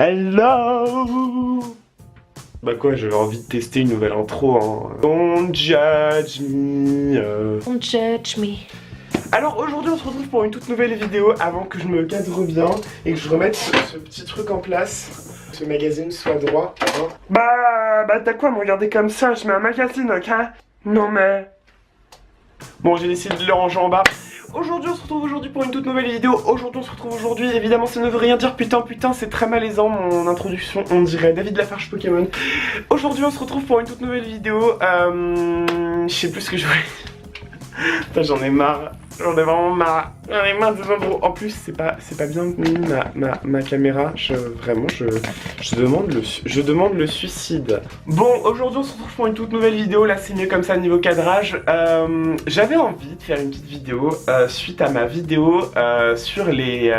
Hello. Bah quoi, j'avais envie de tester une nouvelle intro, hein. Don't judge me. Don't judge me. Alors aujourd'hui on se retrouve pour une toute nouvelle vidéo avant que je me cadre bien et que je remette ce petit truc en place. Ce magazine soit droit, hein. Bah t'as quoi à me regarder comme ça? Je mets un magazine, ok? Non mais... Bon, j'ai décidé de le ranger en bas. Aujourd'hui, on se retrouve aujourd'hui pour une toute nouvelle vidéo. Évidemment, ça ne veut rien dire. Putain, c'est très malaisant mon introduction. On dirait David Lafarge Pokémon. Aujourd'hui, on se retrouve pour une toute nouvelle vidéo. Je sais plus ce que je voulais. Putain, j'en ai marre. J'en ai vraiment marre. J'en ai marre de gros. En plus, c'est pas bien mis ma caméra. Je demande le suicide. Bon, aujourd'hui, on se retrouve pour une toute nouvelle vidéo. Là, c'est mieux comme ça niveau cadrage. J'avais envie de faire une petite vidéo suite à ma vidéo sur les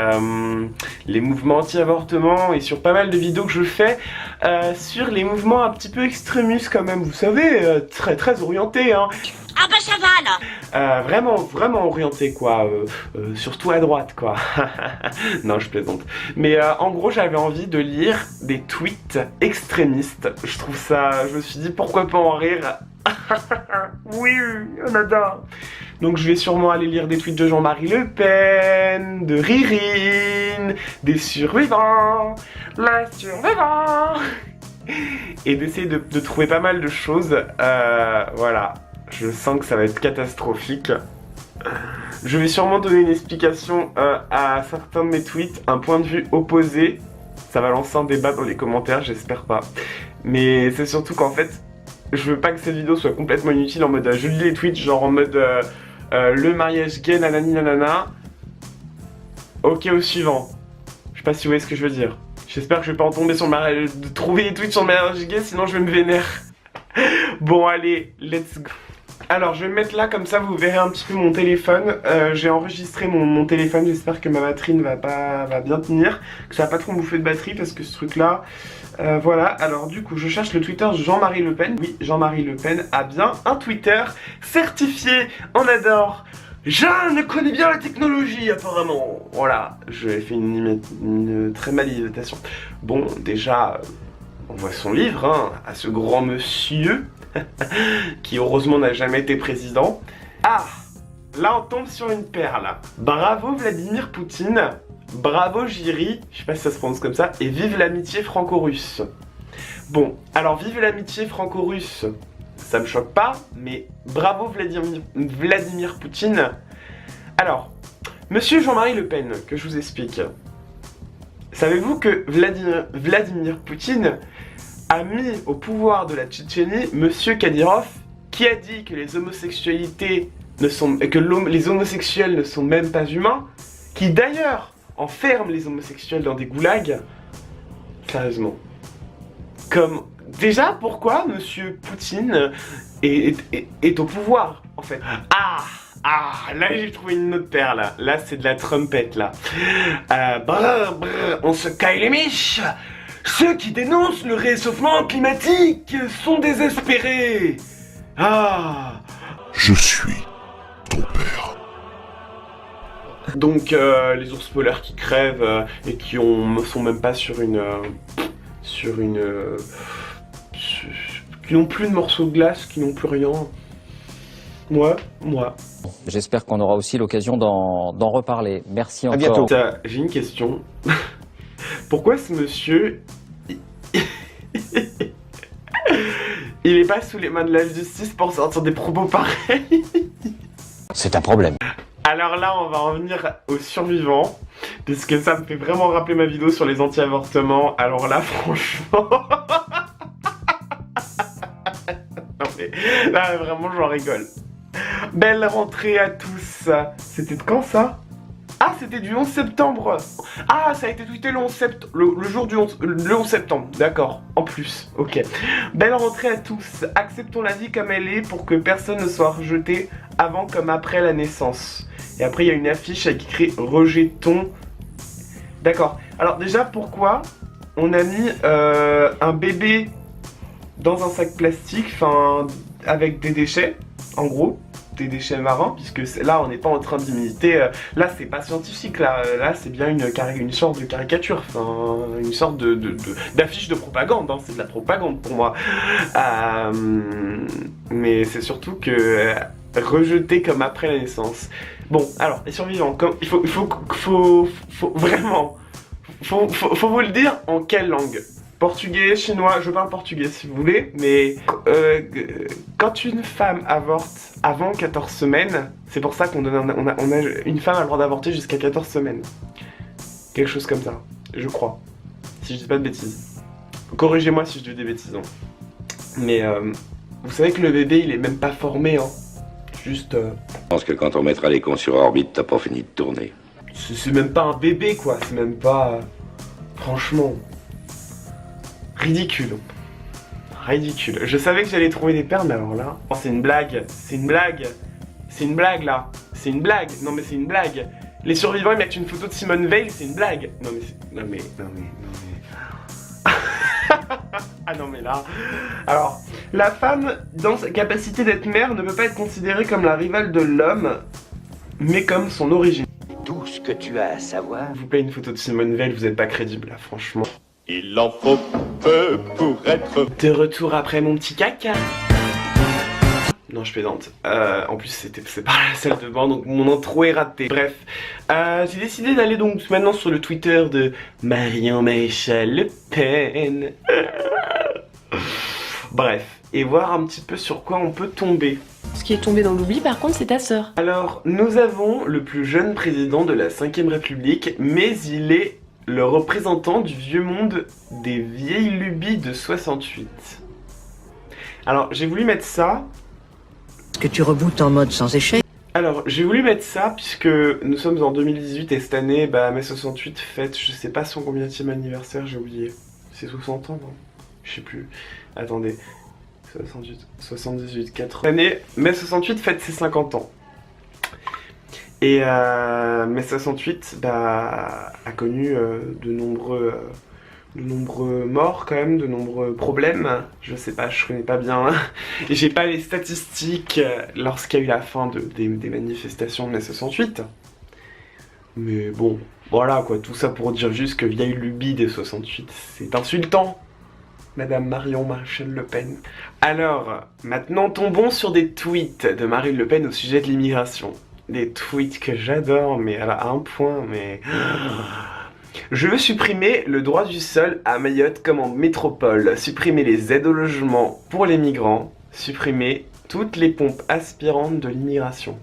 mouvements anti-avortement et sur pas mal de vidéos que je fais sur les mouvements un petit peu extrémistes quand même. Vous savez, très orientés, hein. Ah bah ça va là. Vraiment orienté quoi, surtout à droite quoi. Non, je plaisante. Mais en gros, j'avais envie de lire des tweets extrémistes. Je me suis dit pourquoi pas en rire. Oui, on adore. Donc je vais sûrement aller lire des tweets de Jean-Marie Le Pen, de Ririne, des survivants, la survivant, et d'essayer de trouver pas mal de choses. Voilà. Je sens que ça va être catastrophique. Je vais sûrement donner une explication à certains de mes tweets, un point de vue opposé. Ça va lancer un débat dans les commentaires, j'espère pas. Mais c'est surtout qu'en fait, je veux pas que cette vidéo soit complètement inutile en mode je lis les tweets, genre en mode le mariage gay, nanani nanana. Ok, au suivant. Je sais pas si vous voyez ce que je veux dire. J'espère que je vais pas en tomber sur le mariage, de trouver les tweets sur le mariage gay, sinon je vais me vénère. Bon, allez, let's go. Alors je vais me mettre là, comme ça vous verrez un petit peu mon téléphone. J'ai enregistré mon téléphone, j'espère que ma batterie va bien tenir, que ça va pas trop me bouffer de batterie parce que ce truc là, voilà. Alors du coup je cherche le Twitter de Jean-Marie Le Pen. Oui, Jean-Marie Le Pen a bien un Twitter certifié, on adore. Je connais bien la technologie apparemment. Voilà, j'ai fait une très male imitation. Bon, déjà, on voit son livre, hein, à ce grand monsieur. Qui heureusement n'a jamais été président. Ah, là on tombe sur une perle. Bravo Vladimir Poutine, bravo Jiri, je sais pas si ça se prononce comme ça, et vive l'amitié franco-russe. Bon, alors vive l'amitié franco-russe, ça me choque pas, mais bravo Vladimir Poutine. Alors, monsieur Jean-Marie Le Pen, que je vous explique. Savez-vous que Vladimir Poutine a mis au pouvoir de la Tchétchénie Monsieur Kadyrov, qui a dit que les homosexuels ne sont même pas humains, qui d'ailleurs enferme les homosexuels dans des goulags. Sérieusement. Comme déjà pourquoi Monsieur Poutine est au pouvoir en fait. Là j'ai trouvé une autre perle. Là c'est de la trompette là. On se caille les miches. Ceux qui dénoncent le réchauffement climatique sont désespérés. Je suis ton père. Donc les ours polaires qui crèvent et qui sont même pas qui n'ont plus de morceaux de glace, qui n'ont plus rien. Moi. J'espère qu'on aura aussi l'occasion d'en reparler. Merci encore. À bientôt. J'ai une question. Pourquoi ce monsieur... il est pas sous les mains de la justice pour sortir des propos pareils? C'est un problème. Alors là, on va en venir aux survivants, puisque ça me fait vraiment rappeler ma vidéo sur les anti-avortements. Alors là, franchement... Non mais, là, vraiment, j'en rigole. Belle rentrée à tous. C'était de quand ça? Ah, c'était du 11 septembre. Ah, ça a été tweeté le 11 septembre. Le jour du 11 septembre. D'accord. En plus. Ok. Belle rentrée à tous. Acceptons la vie comme elle est pour que personne ne soit rejeté avant comme après la naissance. Et après, il y a une affiche avec écrit rejetons. D'accord. Alors, déjà, pourquoi on a mis un bébé dans un sac plastique, enfin, avec des déchets, en gros? des déchets marins, puisque là on n'est pas en train d'imiter, là c'est pas scientifique, là c'est bien une sorte de caricature, enfin une sorte d'affiche de propagande, hein, c'est de la propagande pour moi. Mais c'est surtout que rejeté comme après la naissance. Bon, alors les survivants, il faut vraiment, faut vous le dire en quelle langue? Portugais, chinois, je parle portugais si vous voulez, mais quand une femme avorte avant 14 semaines, c'est pour ça qu'on donne une femme a le droit d'avorter jusqu'à 14 semaines. Quelque chose comme ça, je crois. Si je dis pas de bêtises. Corrigez-moi si je dis des bêtises. Hein. Mais vous savez que le bébé il est même pas formé, hein. Juste. Je pense que quand on mettra les cons sur orbite, t'as pas fini de tourner. C'est même pas un bébé quoi, c'est même pas. Franchement. Ridicule. Ridicule. Je savais que j'allais trouver des perles, mais alors là. Oh, c'est une blague. C'est une blague. C'est une blague là. C'est une blague. Non mais c'est une blague. Les survivants ils mettent une photo de Simone Veil, c'est une blague. Non mais. Non mais. Ah non mais là. Alors, la femme, dans sa capacité d'être mère, ne peut pas être considérée comme la rivale de l'homme, mais comme son origine. Tout ce que tu as à savoir. Vous plaît une photo de Simone Veil, vous êtes pas crédible là, franchement. Il en faut peu pour être... De retour après mon petit caca. Non, je plaisante. En plus, c'est pas la salle de bain, donc mon intro est raté. Bref, j'ai décidé d'aller donc maintenant sur le Twitter de Marion Maréchal Le Pen. Bref, et voir un petit peu sur quoi on peut tomber. Ce qui est tombé dans l'oubli, par contre, c'est ta sœur. Alors, nous avons le plus jeune président de la 5ème République, mais il est le représentant du vieux monde des vieilles lubies de 68. Alors, j'ai voulu mettre ça... Que tu rebootes en mode sans échec. Alors, j'ai voulu mettre ça puisque nous sommes en 2018 et cette année, bah, mai 68 fête, je sais pas son combienième anniversaire, j'ai oublié. C'est 60 ans, non? Je sais plus. Attendez. 68, 78, 80. L'année, mai 68 fête ses 50 ans. Et mai 68 bah, a connu de nombreux morts quand même, de nombreux problèmes. Je sais pas, je connais pas bien. Et j'ai pas les statistiques lorsqu'il y a eu la fin des manifestations de mai 68. Mais bon, voilà quoi, tout ça pour dire juste que vieille lubie des 68, c'est insultant. Madame Marion Maréchal Le Pen. Alors, maintenant tombons sur des tweets de Marine Le Pen au sujet de l'immigration. Des tweets que j'adore, mais à un point, mais... Je veux supprimer le droit du sol à Mayotte comme en métropole, supprimer les aides au logement pour les migrants, supprimer toutes les pompes aspirantes de l'immigration.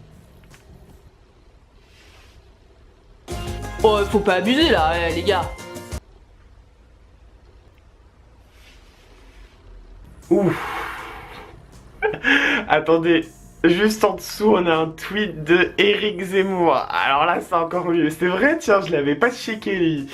Oh, faut pas abuser là, les gars. Ouf. Attendez, juste en dessous on a un tweet de Éric Zemmour. Alors là c'est encore mieux, c'est vrai, tiens, je l'avais pas checké lui.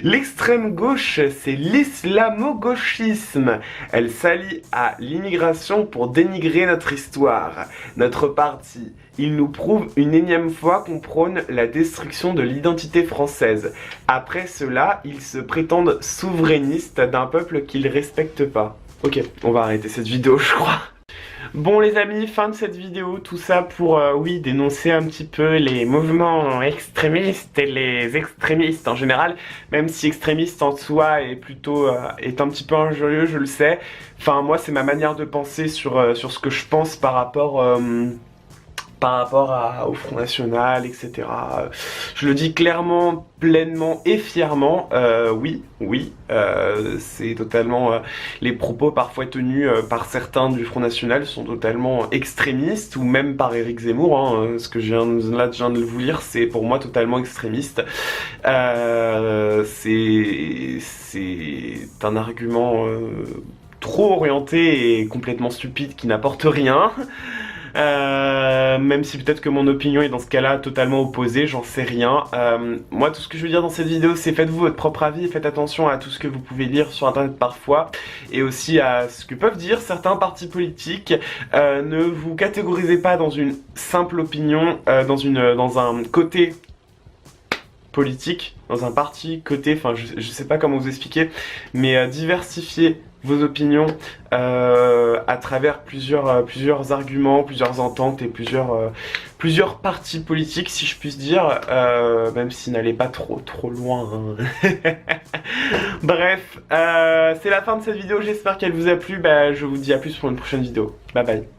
L'extrême gauche, c'est l'islamo-gauchisme. Elle s'allie à l'immigration pour dénigrer notre histoire, notre parti. Il nous prouve une énième fois qu'on prône la destruction de l'identité française. Après cela, ils se prétendent souverainistes d'un peuple qu'ils respectent pas. Ok, on va arrêter cette vidéo, je crois. Bon les amis, fin de cette vidéo, tout ça pour, oui, dénoncer un petit peu les mouvements extrémistes et les extrémistes en général, même si extrémiste en soi est plutôt, est un petit peu injurieux, je le sais. Enfin, moi, c'est ma manière de penser sur ce que je pense par rapport au Front National, etc. Je le dis clairement, pleinement et fièrement, oui, c'est totalement... les propos parfois tenus par certains du Front National sont totalement extrémistes, ou même par Éric Zemmour, hein, ce que je viens de vous lire, c'est pour moi totalement extrémiste. C'est un argument trop orienté et complètement stupide qui n'apporte rien. Même si peut-être que mon opinion est dans ce cas-là totalement opposée, j'en sais rien. Moi, tout ce que je veux dire dans cette vidéo, c'est faites-vous votre propre avis et faites attention à tout ce que vous pouvez lire sur internet parfois, et aussi à ce que peuvent dire certains partis politiques. Ne vous catégorisez pas dans une simple opinion, dans un côté politique, dans un parti, côté, enfin je sais pas comment vous expliquer, mais diversifiez vos opinions à travers plusieurs arguments, plusieurs ententes et plusieurs partis politiques, si je puis dire, même s'ils n'allaient pas trop loin. Hein. Bref, c'est la fin de cette vidéo, j'espère qu'elle vous a plu. Je vous dis à plus pour une prochaine vidéo. Bye bye.